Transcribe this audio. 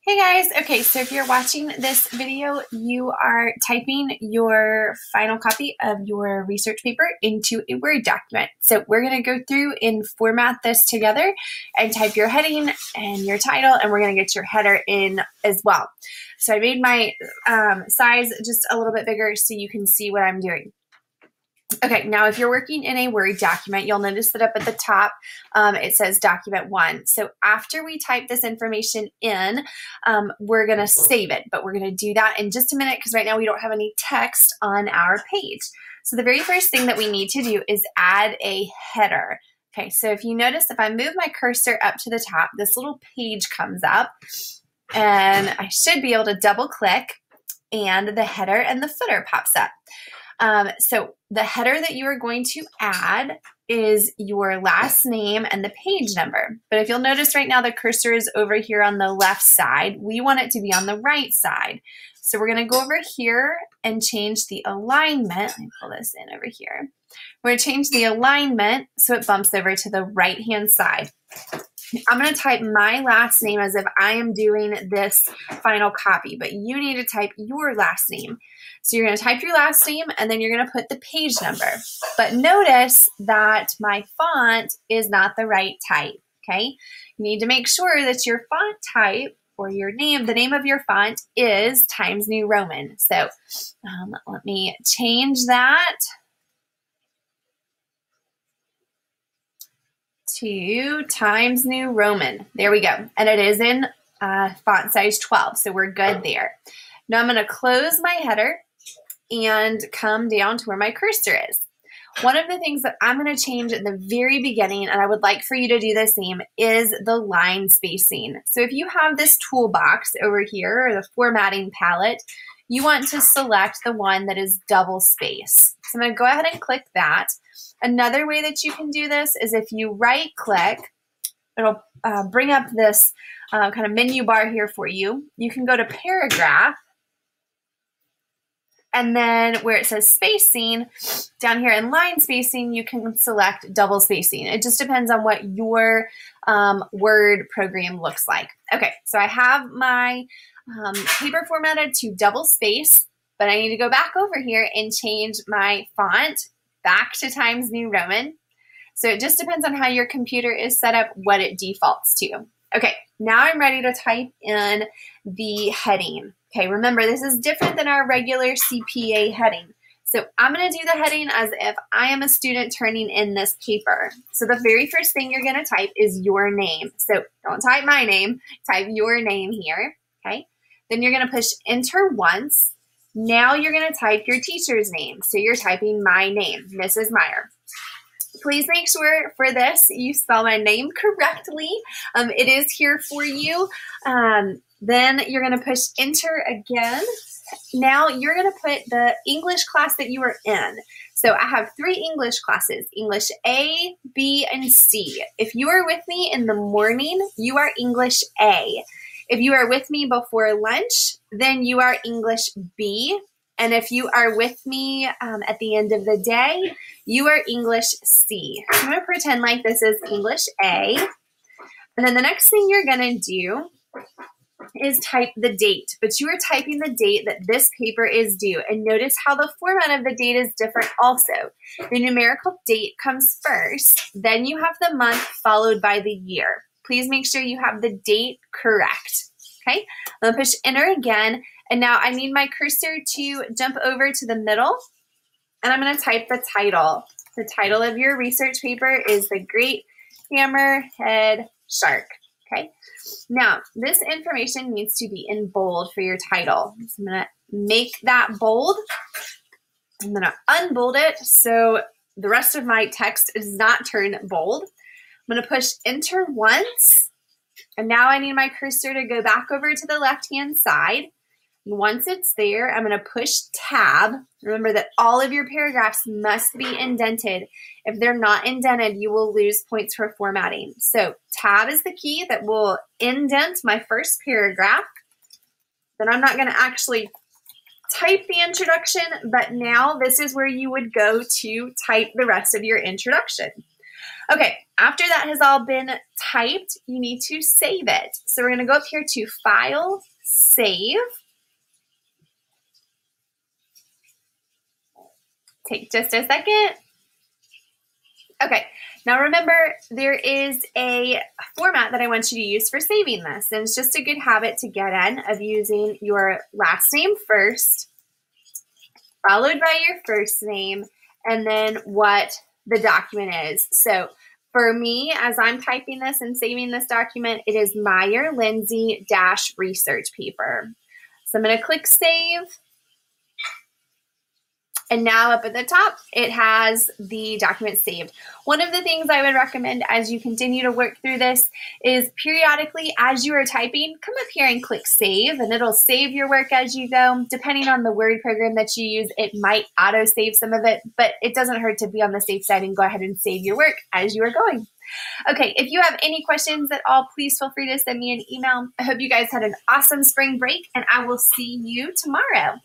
Hey guys, okay, so if you're watching this video, you are typing your final copy of your research paper into a Word document. So we're going to go through and format this together and type your heading and your title, and we're going to get your header in as well. So I made my size just a little bit bigger so you can see what I'm doing. Okay, now if you're working in a Word document, you'll notice that up at the top, it says document 1. So after we type this information in, we're going to save it, but we're going to do that in just a minute because right now we don't have any text on our page. So the very first thing that we need to do is add a header. Okay, so if you notice, if I move my cursor up to the top, this little page comes up and I should be able to double click and the header and the footer pops up. So the header that you are going to add is your last name and the page number. But if you'll notice right now, the cursor is over here on the left side. We want it to be on the right side. So we're going to go over here and change the alignment. Let me pull this in over here. We're going to change the alignment so it bumps over to the right-hand side. I'm going to type my last name as if I am doing this final copy, but you need to type your last name. So you're going to type your last name and then you're going to put the page number. But notice that my font is not the right type, okay? You need to make sure that your font type or your name, the name of your font is Times New Roman. So let me change that to Times New Roman. There we go. And it is in font size 12, so we're good there. Now I'm going to close my header and come down to where my cursor is. One of the things that I'm going to change at the very beginning, and I would like for you to do the same, is the line spacing. So if you have this toolbox over here, or the formatting palette, you want to select the one that is double space. So I'm going to go ahead and click that. Another way that you can do this is if you right click, it'll bring up this kind of menu bar here for you. You can go to paragraph, and then where it says spacing, down here in line spacing, you can select double spacing. It just depends on what your Word program looks like. Okay, so I have my paper formatted to double space, but I need to go back over here and change my font back to Times New Roman. So it just depends on how your computer is set up, what it defaults to. Okay, now I'm ready to type in the heading. Okay, remember this is different than our regular CPA heading. So I'm going to do the heading as if I am a student turning in this paper. So the very first thing you're going to type is your name. So don't type my name, type your name here. Okay, then you're going to push enter once. Now you're going to type your teacher's name. So you're typing my name, Mrs. Meyer. Please make sure for this you spell my name correctly. It is here for you. Then you're going to push enter again. Now you're going to put the English class that you are in. So I have 3 English classes, English A, B, and C. If you are with me in the morning, you are English A. If you are with me before lunch, then you are English B. And if you are with me at the end of the day, you are English C. So I'm going to pretend like this is English A. And then the next thing you're going to do is type the date. But you are typing the date that this paper is due. And notice how the format of the date is different also. The numerical date comes first. Then you have the month followed by the year. Please make sure you have the date correct. Okay, I'm going to push enter again. And now I need my cursor to jump over to the middle. And I'm going to type the title. The title of your research paper is The Great Hammerhead Shark. Okay, now this information needs to be in bold for your title. So I'm going to make that bold. I'm going to unbold it so the rest of my text does not turn bold. I'm going to push enter once, and now I need my cursor to go back over to the left-hand side. And once it's there, I'm going to push tab. Remember that all of your paragraphs must be indented. If they're not indented, you will lose points for formatting. So tab is the key that will indent my first paragraph. Then I'm not going to actually type the introduction, but now this is where you would go to type the rest of your introduction. Okay, after that has all been typed, you need to save it. So we're going to go up here to File, Save. Take just a second. Okay, now remember, there is a format that I want you to use for saving this, and it's just a good habit to get in of using your last name first, followed by your first name, and then what the document is. So for me, as I'm typing this and saving this document, it is Meyer Lindsay - research paper. So I'm going to click Save. And now up at the top, it has the document saved. One of the things I would recommend as you continue to work through this is periodically as you are typing, come up here and click save, and it'll save your work as you go. Depending on the Word program that you use, it might auto-save some of it, but it doesn't hurt to be on the safe side and go ahead and save your work as you are going. Okay, if you have any questions at all, please feel free to send me an email. I hope you guys had an awesome spring break, and I will see you tomorrow.